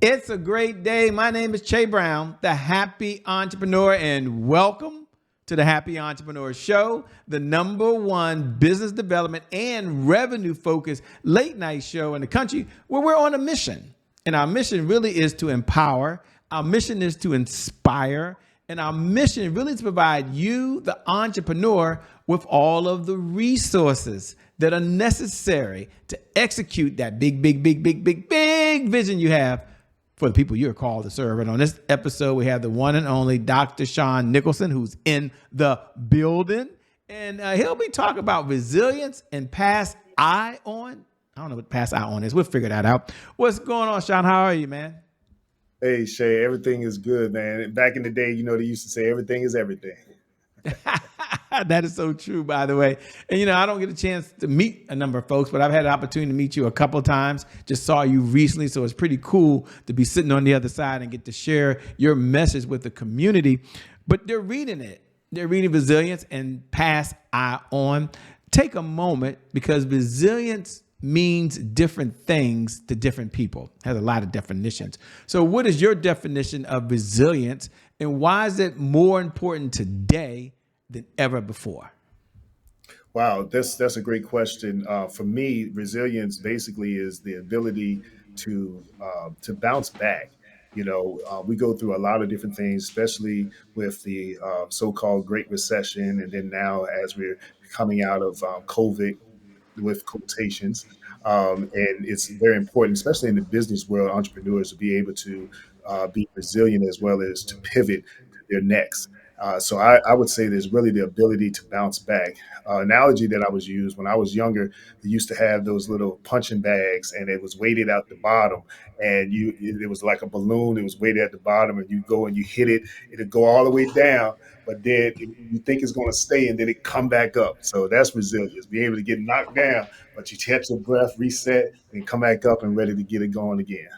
It's a great day. My name is Che Brown, the Happy Entrepreneur, and welcome to the Happy Entrepreneur Show, the #1 business development and revenue focused late night show in the country where we're on a mission. And our mission really is to empower, our mission is to inspire, and our mission really is to provide you, the entrepreneur, with all of the resources that are necessary to execute that big vision you have for the people you're called to serve. And on this episode, we have the one and only Dr. Shawn Nicholson, who's in the building. And he'll be talking about resilience and pass eye on. I don't know what pass eye on is. We'll figure that out. What's going on, Shawn? How are you, man? Hey, Shay, everything is good, man. Back in the day, they used to say everything is everything. That is so true, by the way. And, I don't get a chance to meet a number of folks, but I've had an opportunity to meet you a couple of times. Just saw you recently. So it's pretty cool to be sitting on the other side and get to share your message with the community. But they're reading it. They're reading resilience and pass eye on. Take a moment, because resilience means different things to different people. It has a lot of definitions. So what is your definition of resilience, and why is it more important today than ever before? Wow, that's a great question. For me, resilience basically is the ability to bounce back. We go through a lot of different things, especially with the so-called Great Recession, and then now as we're coming out of COVID, with quotations. And it's very important, especially in the business world, entrepreneurs to be able to be resilient as well as to pivot to their next. So I would say there's really the ability to bounce back. Analogy that I was used when I was younger, they used to have those little punching bags, and it was weighted at the bottom, and it was like a balloon. It was weighted at the bottom, and you go and you hit it, it'll go all the way down, but then you think it's going to stay, and then it come back up. So that's resilience, being able to get knocked down, but you catch your breath, reset, and come back up and ready to get it going again.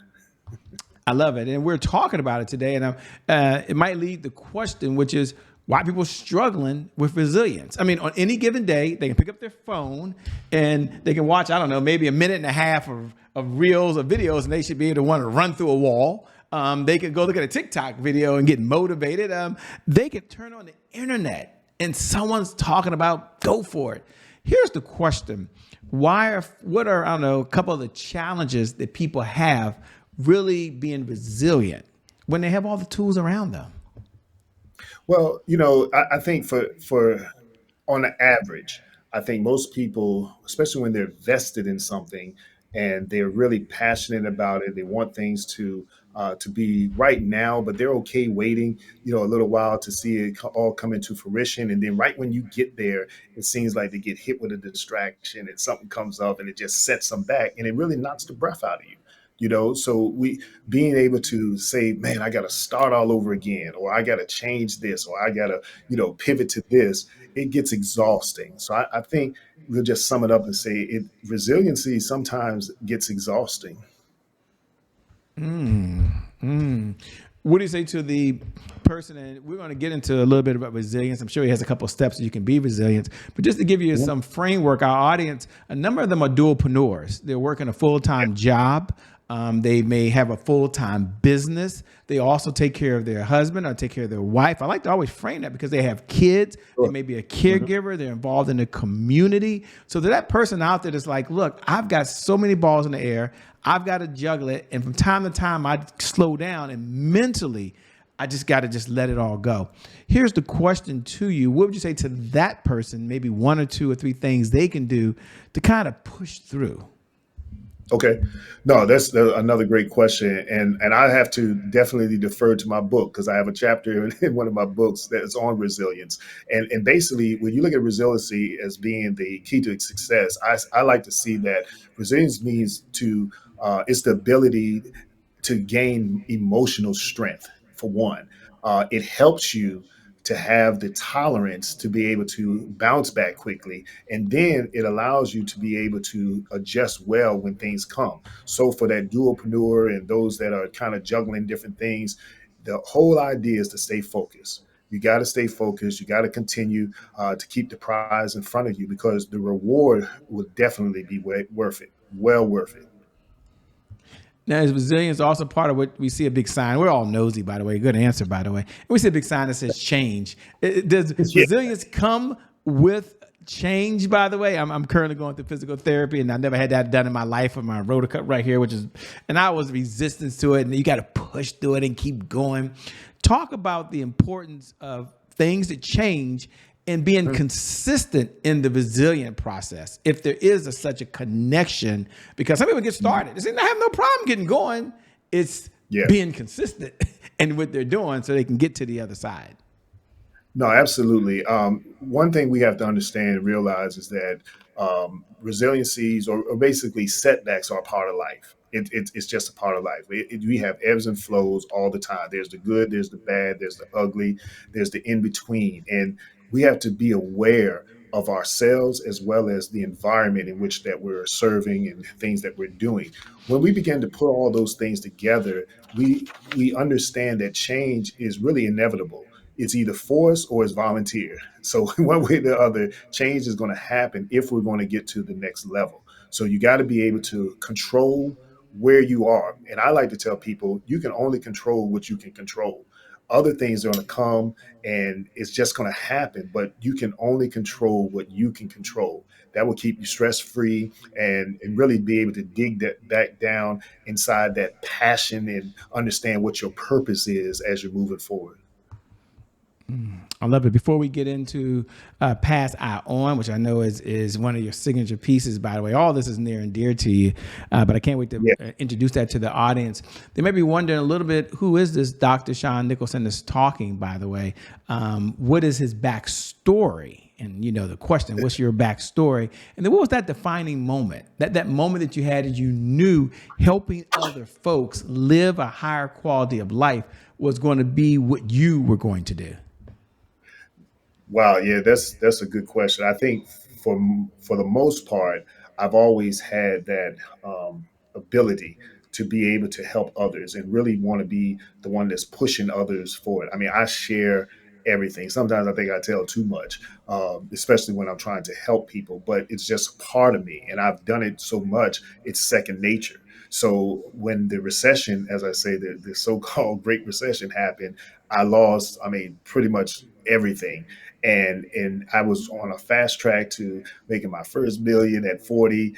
I love it. And we're talking about it today. And it might lead the question, which is why people are struggling with resilience. I mean, on any given day, they can pick up their phone and they can watch, I don't know, maybe a minute and a half of reels or videos, and they should be able to want to run through a wall. They could go look at a TikTok video and get motivated. They could turn on the internet and someone's talking about go for it. Here's the question. What are, I don't know, a couple of the challenges that people have really being resilient when they have all the tools around them? Well, I think for on the average, I think most people, especially when they're vested in something and they're really passionate about it, they want things to be right now, but they're okay waiting, a little while to see it all come into fruition. And then right when you get there, it seems like they get hit with a distraction and something comes up and it just sets them back, and it really knocks the breath out of you. So we being able to say, man, I got to start all over again, or I got to change this, or I got to, pivot to this. It gets exhausting. So I think we'll just sum it up and say resiliency sometimes gets exhausting. What do you say to the person? And we're going to get into a little bit about resilience. I'm sure he has a couple of steps so you can be resilient. But just to give you some framework, our audience, a number of them are dualpreneurs. They're working a full-time job. They may have a full-time business. They also take care of their husband or take care of their wife. I like to always frame that because they have kids. They may be a caregiver. They're involved in the community. So to that person out there that's like, look, I've got so many balls in the air. I've got to juggle it. And from time to time, I slow down, and mentally, I just got to just let it all go. Here's the question to you. What would you say to that person, maybe one or two or three things they can do to kind of push through? Okay. No, that's another great question. And I have to definitely defer to my book, because I have a chapter in one of my books that's on resilience. And basically, when you look at resiliency as being the key to success, I like to see that resilience means it's the ability to gain emotional strength, for one. It helps you to have the tolerance to be able to bounce back quickly. And then it allows you to be able to adjust well when things come. So for that dualpreneur and those that are kind of juggling different things, the whole idea is to stay focused. You got to stay focused. You got to continue to keep the prize in front of you, because the reward will definitely be worth it. Well worth it. Now, is resilience also part of what we see a big sign? We're all nosy, by the way. Good answer, by the way. And we see a big sign that says change. Does Yeah. resilience come with change, by the way? I'm currently going through physical therapy, and I never had that done in my life with my rotor cuff right here, and I was resistance to it, and you got to push through it and keep going. Talk about the importance of things that change and being consistent in the resilient process. If there is such a connection, because some people get started, they say, I have no problem getting going. It's Yeah. being consistent in what they're doing so they can get to the other side. No, absolutely. One thing we have to understand and realize is that resiliencies or basically setbacks are a part of life. It's just a part of life. We have ebbs and flows all the time. There's the good, there's the bad, there's the ugly, there's the in between. And we have to be aware of ourselves as well as the environment in which that we're serving and things that we're doing. When we begin to put all those things together, we understand that change is really inevitable. It's either forced or it's volunteer. So one way or the other, change is going to happen if we're going to get to the next level. So you got to be able to control where you are. And I like to tell people you can only control what you can control. Other things are going to come and it's just going to happen, but you can only control what you can control. That will keep you stress free and really be able to dig that back down inside that passion and understand what your purpose is as you're moving forward. I love it. Before we get into Pass Eye On, which I know is one of your signature pieces, by the way, all this is near and dear to you, but I can't wait to introduce that to the audience. They may be wondering a little bit, who is this Dr. Shawn Nicholson that's talking, by the way? What is his backstory? And, the question, what's your backstory? And then what was that defining moment? That moment that you had that you knew helping other folks live a higher quality of life was going to be what you were going to do? Wow, yeah, that's a good question. I think for the most part, I've always had that ability to be able to help others and really want to be the one that's pushing others forward. I mean, I share everything. Sometimes I think I tell too much, especially when I'm trying to help people. But it's just part of me, and I've done it so much; it's second nature. So when the recession, as I say, the so-called Great Recession happened, I lost, I mean, pretty much everything and I was on a fast track to making my first million at 40,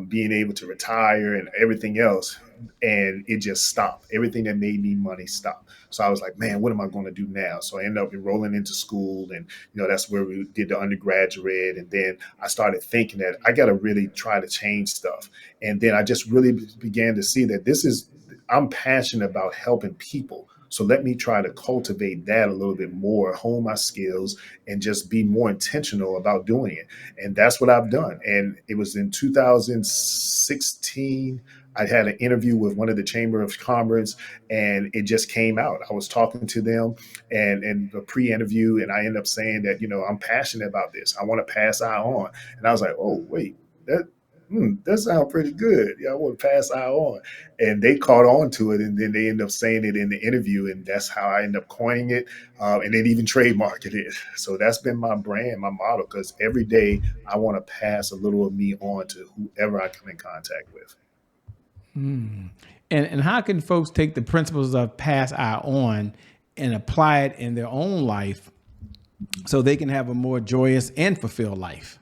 being able to retire and everything else. And it just stopped. Everything that made me money stopped. So I was like, man, what am I going to do now? So I ended up enrolling into school, and that's where we did the undergraduate. And then I started thinking that I got to really try to change stuff. And then I just really began to see that I'm passionate about helping people. So let me try to cultivate that a little bit more, hone my skills, and just be more intentional about doing it. And that's what I've done. And it was in 2016. I had an interview with one of the Chamber of Commerce, and it just came out. I was talking to them and the pre-interview, and I ended up saying that, I'm passionate about this. I want to pass eye on. And I was like, oh, wait, that sounds pretty good. Yeah, I want to pass eye on. And they caught on to it, and then they end up saying it in the interview, and that's how I end up coining it, and then even trademarked it. So that's been my brand, my motto, because every day I want to pass a little of me on to whoever I come in contact with. And how can folks take the principles of Pass Eye On and apply it in their own life so they can have a more joyous and fulfilled life?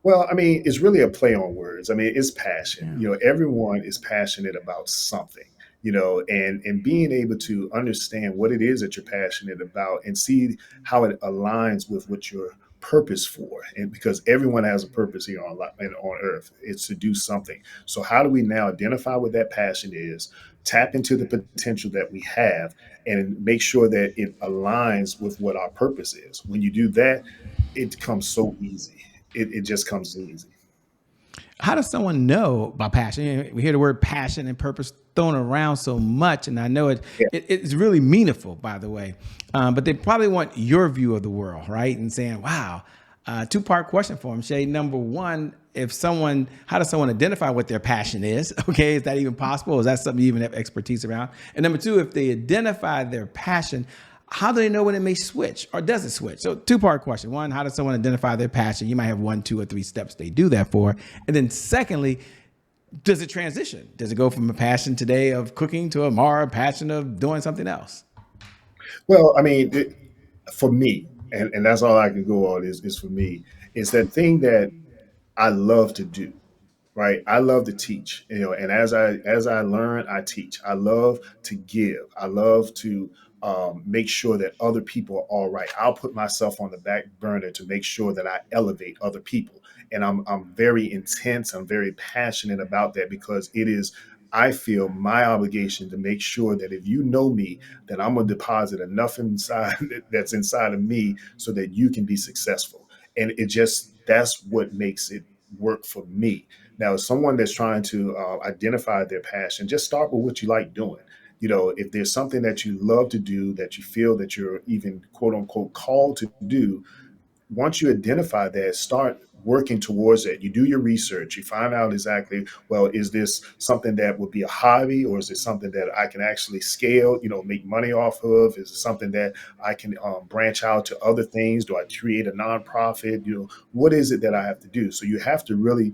Well, I mean, it's really a play on words. I mean, it's passion. Yeah. Everyone is passionate about something, and being able to understand what it is that you're passionate about and see how it aligns with what your purpose for. And because everyone has a purpose here on earth, it's to do something. So how do we now identify what that passion is, tap into the potential that we have, and make sure that it aligns with what our purpose is? When you do that, it comes so easy. It just comes easy. How does someone know about passion? We hear the word passion and purpose thrown around so much, and I know Yeah. it's really meaningful, by the way. But they probably want your view of the world, right? And saying, "Wow." Two-part question for them, Shay. Number one, how does someone identify what their passion is? Okay, is that even possible? Is that something you even have expertise around? And number two, if they identify their passion, how do they know when it may switch, or does it switch? So two-part question. One, how does someone identify their passion? You might have 1, 2, or 3 steps they do that for. And then secondly, does it transition? Does it go from a passion today of cooking to a more passion of doing something else? Well, I mean, for me, and that's all I can go on is for me, is that thing that I love to do, right? I love to teach, and as I learn, I teach. I love to give. I love to make sure that other people are all right. I'll put myself on the back burner to make sure that I elevate other people, and I'm very intense. I'm very passionate about that because it is. I feel my obligation to make sure that if you know me, that I'm gonna deposit enough inside that's inside of me so that you can be successful. And it just that's what makes it work for me. Now, someone that's trying to identify their passion, just start with what you like doing. If there's something that you love to do, that you feel that you're even quote unquote called to do, once you identify that, start working towards it. You do your research, you find out exactly, well, is this something that would be a hobby, or is it something that I can actually scale, make money off of? Is it something that I can branch out to other things? Do I create a nonprofit? What is it that I have to do? So you have to really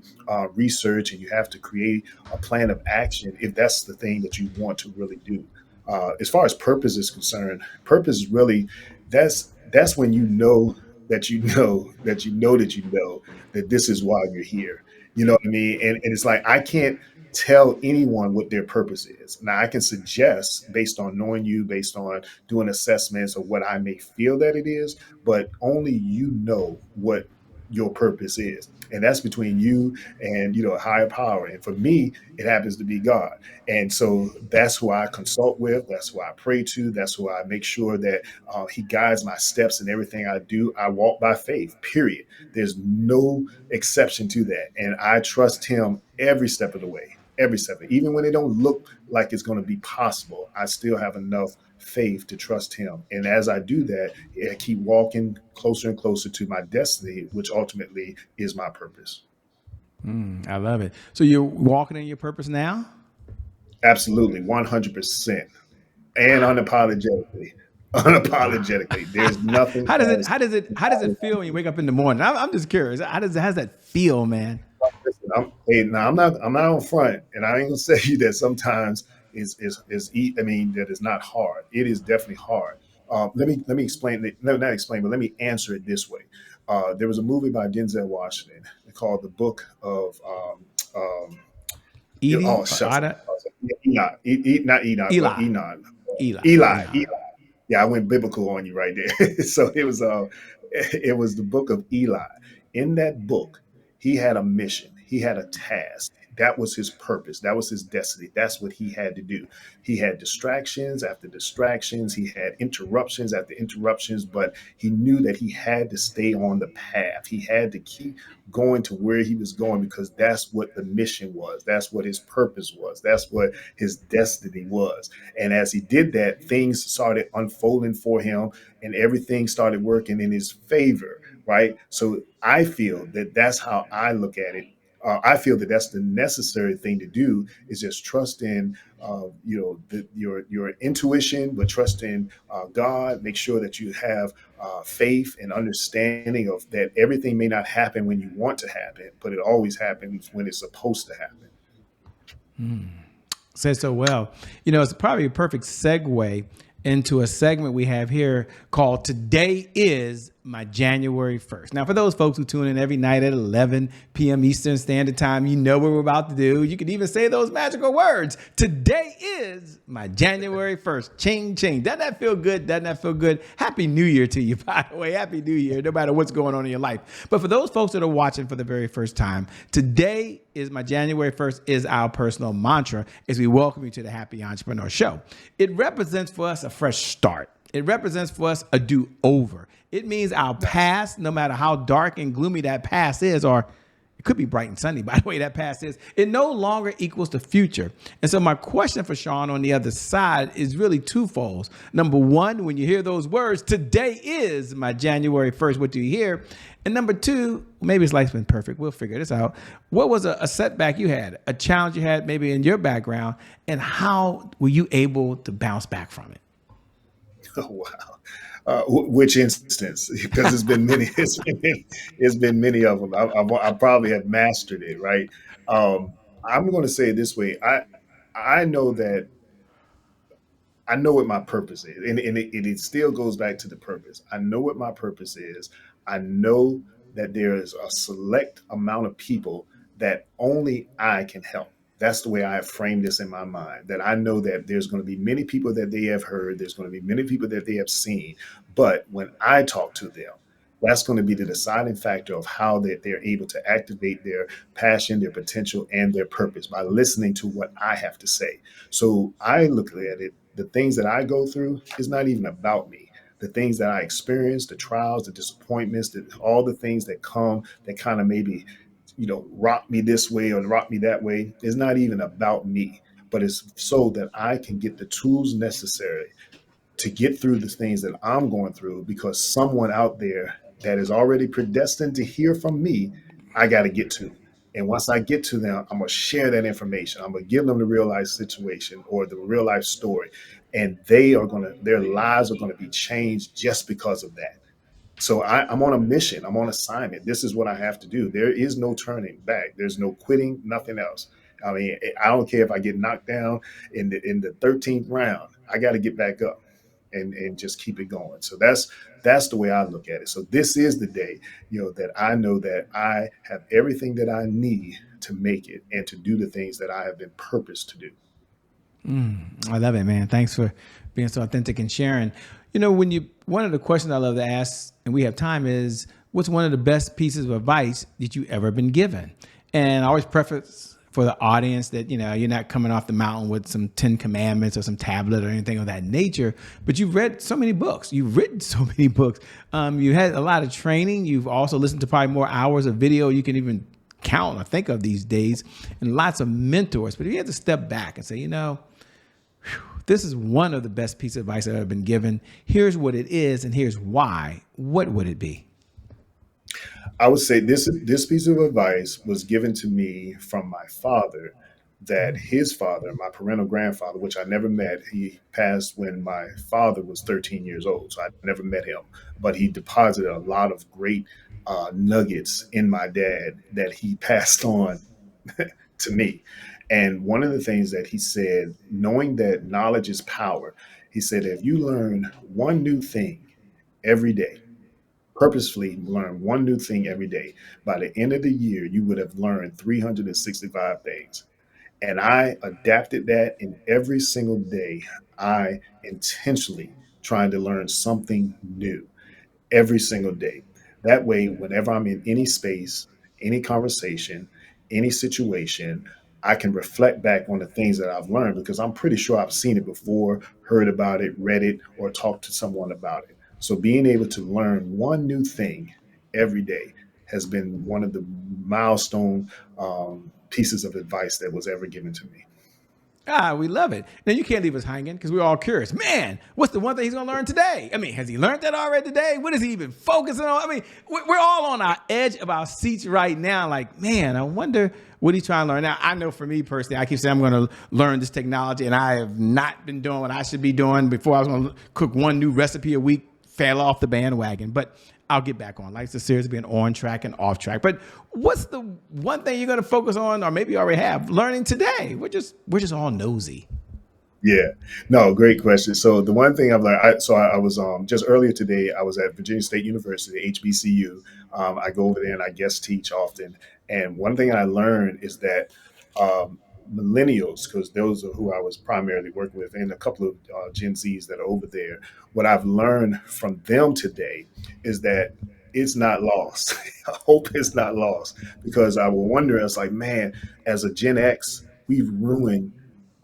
research, and you have to create a plan of action if that's the thing that you want to really do. As far as purpose is concerned, purpose is really that's when that you know that this is why you're here. You know what I mean? And it's like I can't tell anyone what their purpose is. Now I can suggest based on knowing you, based on doing assessments of what I may feel that it is, but only you know what your purpose is. And that's between you and a higher power. And for me, it happens to be God. And so that's who I consult with. That's who I pray to. That's who I make sure that he guides my steps in everything I do. I walk by faith, period. There's no exception to that. And I trust him every step of the way, every step. Even when it don't look like it's going to be possible, I still have enough faith to trust him. And as I do that, I keep walking closer and closer to my destiny, which ultimately is my purpose. I love it. So you're walking in your purpose now? Absolutely, 100%. And unapologetically. Wow. Unapologetically. There's nothing How does it else. how does it feel when you wake up in the morning? I'm just curious. How does that feel, man? Listen, hey, now I'm not on front, and I ain't gonna say you that sometimes I mean that is not hard. It is definitely hard. Let me explain it. No, not explain, but let me answer it this way. There was a movie by Denzel Washington called The Book of Edie or shucks, Ada? Enoch, not Enoch, but Eli. Enoch, Eli. Eli. Eli. Yeah, I went biblical on you right there. So it was the book of Eli. In that book, he had a mission. He had a task. That was his purpose. That was his destiny. That's what he had to do. He had distractions after distractions. He had interruptions after interruptions, but he knew that he had to stay on the path. He had to keep going to where he was going because that's what the mission was. That's what his purpose was. That's what his destiny was. And as he did that, things started unfolding for him and everything started working in his favor, right? So I feel that that's how I look at it. I feel that that's the necessary thing to do is just trust in, your intuition, but trust in God. Make sure that you have faith and understanding of that everything may not happen when you want to happen, but it always happens when it's supposed to happen. Said so well. It's probably a perfect segue into a segment we have here called Today is My January 1st. Now, for those folks who tune in every night at 11 p.m. Eastern Standard Time, you know what we're about to do. You can even say those magical words. Today is my January 1st. Ching, ching. Doesn't that feel good? Doesn't that feel good? Happy New Year to you, by the way. Happy New Year, no matter what's going on in your life. But for those folks that are watching for the very first time, today is my January 1st is our personal mantra as we welcome you to the Happy Entrepreneur Show. It represents for us a fresh start. It represents for us a do-over. It means our past, no matter how dark and gloomy that past is, or it could be bright and sunny, by the way, that past is, it no longer equals the future. And so my question for Shawn on the other side is really twofold. Number one, when you hear those words, today is my January 1st, what do you hear? And number two, maybe his life's been perfect. We'll figure this out. What was a setback you had, a challenge you had maybe in your background, and how were you able to bounce back from it? Oh, wow. Which instance? Because it's been many. It's been many of them. I probably have mastered it, right? I'm going to say it this way. I know that I know what my purpose is. And it still goes back to the purpose. I know what my purpose is. I know that there is a select amount of people that only I can help. That's the way I have framed this in my mind. That I know that there's going to be many people that they have heard, there's going to be many people that they have seen. But when I talk to them, that's going to be the deciding factor of how they're able to activate their passion, their potential, and their purpose by listening to what I have to say. So I look at it, the things that I go through is not even about me. The things that I experience, the trials, the disappointments, all the things that come that kind of maybe, rock me this way or rock me that way is not even about me, but it's so that I can get the tools necessary to get through the things that I'm going through because someone out there that is already predestined to hear from me, I got to get to. And once I get to them, I'm going to share that information. I'm going to give them the real life situation or the real life story. And their lives are going to be changed just because of that. So I'm on a mission. I'm on assignment. This is what I have to do. There is no turning back. There's no quitting. Nothing else. I mean, I don't care if I get knocked down in the 13th round. I got to get back up and just keep it going. So that's the way I look at it. So this is the day, that I know that I have everything that I need to make it and to do the things that I have been purposed to do. I love it, man. Thanks for being so authentic and sharing. One of the questions I love to ask, and we have time, is what's one of the best pieces of advice that you ever been given? And I always preface for the audience that, you're not coming off the mountain with some 10 commandments or some tablet or anything of that nature, but you've read so many books. You've written so many books. You had a lot of training. You've also listened to probably more hours of video you can even count or think of these days, and lots of mentors. But if you had to step back and say, this is one of the best pieces of advice I've ever been given. Here's what it is, and here's why. What would it be? I would say this piece of advice was given to me from my father, that his father, my parental grandfather, which I never met, he passed when my father was 13 years old, so I never met him, but he deposited a lot of great nuggets in my dad that he passed on to me. And one of the things that he said, knowing that knowledge is power, he said, if you learn one new thing every day, purposefully learn one new thing every day, by the end of the year, you would have learned 365 things. And I adapted that in every single day. I intentionally trying to learn something new every single day. That way, whenever I'm in any space, any conversation, any situation, I can reflect back on the things that I've learned because I'm pretty sure I've seen it before, heard about it, read it, or talked to someone about it. So being able to learn one new thing every day has been one of the milestone pieces of advice that was ever given to me. We love it. Now, you can't leave us hanging because we're all curious. Man, what's the one thing he's going to learn today? I mean, has he learned that already today? What is he even focusing on? I mean, we're all on our edge of our seats right now. Like, man, I wonder what he's trying to learn. Now, I know for me personally, I keep saying I'm going to learn this technology, and I have not been doing what I should be doing. Before I was going to cook one new recipe a week, fell off the bandwagon. But I'll get back on. Like the series being on track and off track. But what's the one thing you're going to focus on, or maybe you already have, learning today? We're just all nosy. Yeah, no, great question. So the one thing I've learned, I was just earlier today, I was at Virginia State University, HBCU. I go over there and I guest teach often. And one thing I learned is that um, millennials, because those are who I was primarily working with, and a couple of Gen Zs that are over there, what I've learned from them today is that it's not lost. Hope is not lost, because I will wonder, it's like, man, as a Gen X, we've ruined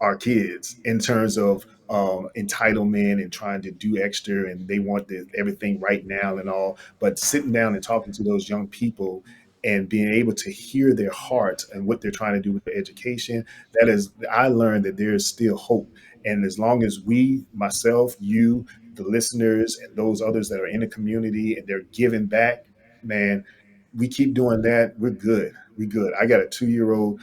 our kids in terms of entitlement and trying to do extra, and they want everything right now and all. But sitting down and talking to those young people and being able to hear their hearts and what they're trying to do with their education, that is, I learned that there is still hope. And as long as we, myself, you, the listeners, and those others that are in the community and they're giving back, man, we keep doing that, we're good. We're good. I got a 2 year old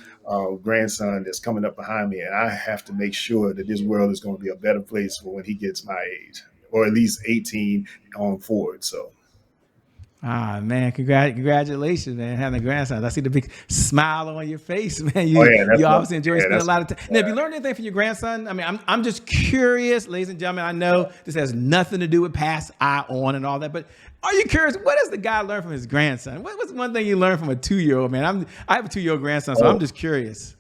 grandson that's coming up behind me, and I have to make sure that this world is going to be a better place for when he gets my age, or at least 18 on forward. So, Ah, man, congratulations, man, having a grandson. I see the big smile on your face, man. Oh You yeah, that's you what. obviously enjoy Yeah, spending a that's. lot of time. Now, have you learned anything from your grandson? I mean, I'm just curious, ladies and gentlemen. I know this has nothing to do with pass eye on and all that, but are you curious? What does the guy learn from his grandson? What's one thing you learned from a 2-year-old, man? I have a 2-year-old grandson, so I'm Oh, just curious.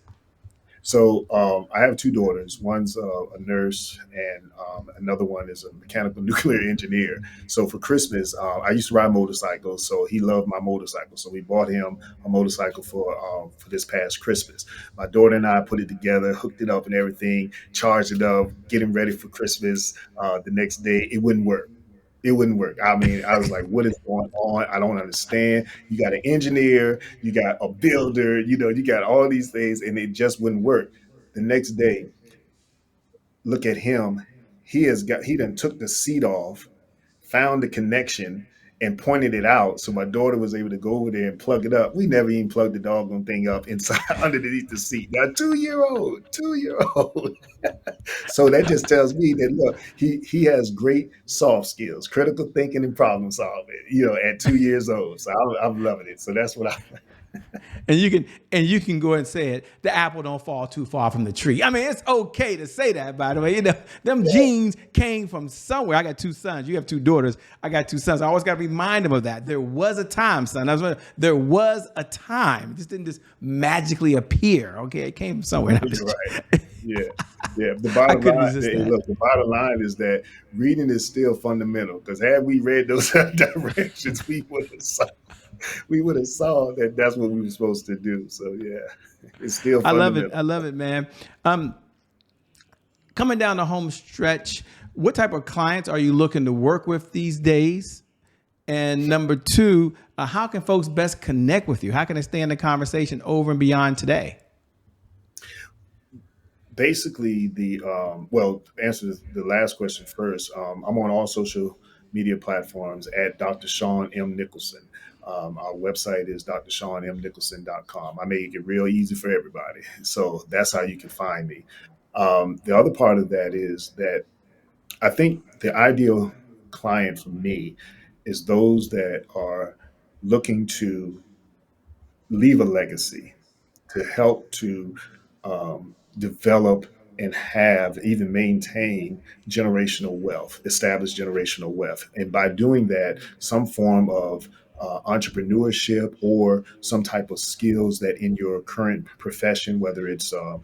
so I have two daughters. One's a nurse, and another one is a mechanical nuclear engineer. So for Christmas, I used to ride motorcycles, so he loved my motorcycle. So we bought him a motorcycle for this past Christmas. My daughter and I put it together, hooked it up, and everything, charged it up, getting ready for Christmas. The next day, it wouldn't work. It wouldn't work. I mean, I was like, what is going on? I don't understand. You got an engineer, you got a builder, you got all these things, and it just wouldn't work. The next day, look at him. He done took the seat off, found the connection, and pointed it out. So my daughter was able to go over there and plug it up. We never even plugged the doggone thing up inside underneath the seat. Now, 2 year old, 2 year old. So that just tells me that look, he has great soft skills, critical thinking and problem solving. At 2 years old. So I'm loving it. So that's what I. And you can go and say it. The apple don't fall too far from the tree. I mean, it's okay to say that. By the way, them genes came from somewhere. I got two sons. You have two daughters. I got two sons. I always got to remind them of that. There was a time, son. There was a time. It just didn't just magically appear. Okay, it came from somewhere. You're right. Yeah, yeah. The I bottom couldn't line, resist hey, that. look, the bottom line is that reading is still fundamental. Because had we read those directions, we would have saw that that's what we were supposed to do. So yeah, it's still I love it. fundamental. I love it, man. Um, Coming down the home stretch, what type of clients are you looking to work with these days? And number two, how can folks best connect with you? How can they stay in the conversation over and beyond today? Basically, to answer the last question first. I'm on all social media platforms at Dr. Shawn M. Nicholson. Our website is drshawnmnicholson.com. I make it real easy for everybody. So that's how you can find me. The other part of that is that I think the ideal client for me is those that are looking to leave a legacy, to help to develop and have, even maintain generational wealth, establish generational wealth. And by doing that, some form of entrepreneurship or some type of skills that in your current profession, whether it's a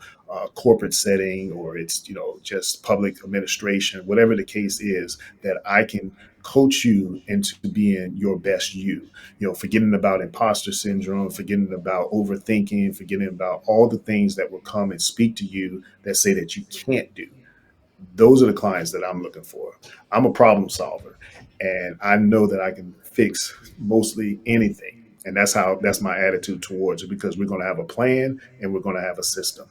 corporate setting or it's just public administration, whatever the case is, that I can coach you into being your best forgetting about imposter syndrome, forgetting about overthinking, forgetting about all the things that will come and speak to you that say that you can't do. Those are the clients that I'm looking for. I'm a problem solver, and I know that I can fix mostly anything. And that's my attitude towards it, because we're going to have a plan and we're going to have a system.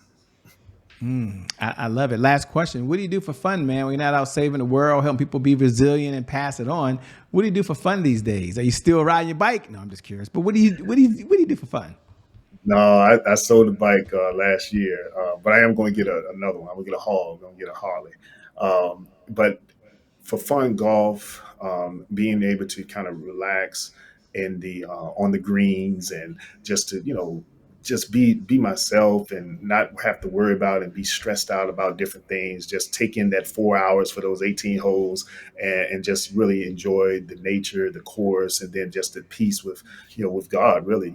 I love it. Last question. What do you do for fun, man? When you're not out saving the world, helping people be resilient and pass it on. What do you do for fun these days? Are you still riding your bike? No, I'm just curious. But what do you do for fun? No, I sold a bike last year, but I am going to get another one. I'm going to get a Hall. I'm going to get a Harley. But for fun, golf, being able to kind of relax in the on the greens, and just to just be myself and not have to worry about and be stressed out about different things. Just take in that 4 hours for those 18 holes, and just really enjoy the nature, the course, and then just the peace with God. Really,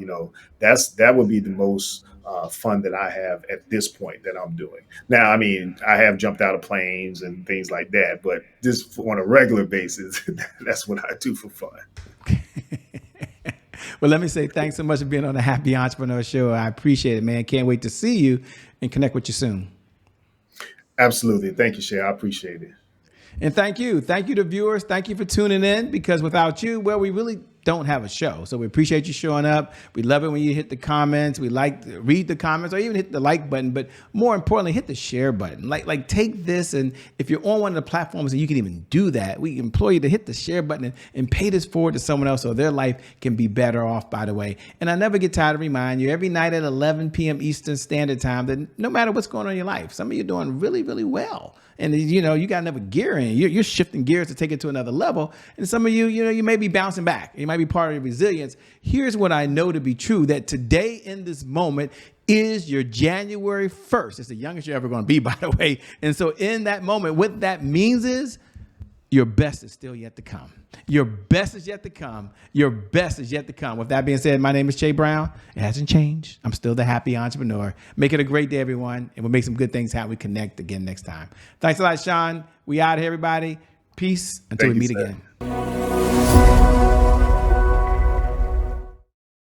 that would be the most fun that I have at this point that I'm doing. Now, I mean, I have jumped out of planes and things like that, but just on a regular basis, that's what I do for fun. Well, let me say thanks so much for being on the Happy Entrepreneur Show. I appreciate it, man. Can't wait to see you and connect with you soon. Absolutely. Thank you, Shay. I appreciate it. And thank you. Thank you to viewers. Thank you for tuning in, because without you, well, we really don't have a show. So we appreciate you showing up. We love it when you hit the comments. We like to read the comments, or even hit the like button, but more importantly, hit the share button. Like take this, and if you're on one of the platforms and you can even do that, we implore you to hit the share button and pay this forward to someone else so their life can be better off, by the way. And I never get tired of reminding you every night at 11 p.m. Eastern Standard Time that no matter what's going on in your life, some of you are doing really, really well. And you know, you got another gear in. You're shifting gears to take it to another level. And some of you, you know, you may be bouncing back. You might be part of your resilience. Here's what I know to be true, that today in this moment is your January 1st. It's the youngest you're ever going to be, by the way. And so in that moment, what that means is your best is still yet to come. Your best is yet to come. Your best is yet to come. With that being said, my name is Che Brown. It hasn't changed. I'm still the happy entrepreneur. Make it a great day, everyone. And we'll make some good things happen. We connect again next time. Thanks a lot, Shawn. We out here, everybody. Peace until we meet again.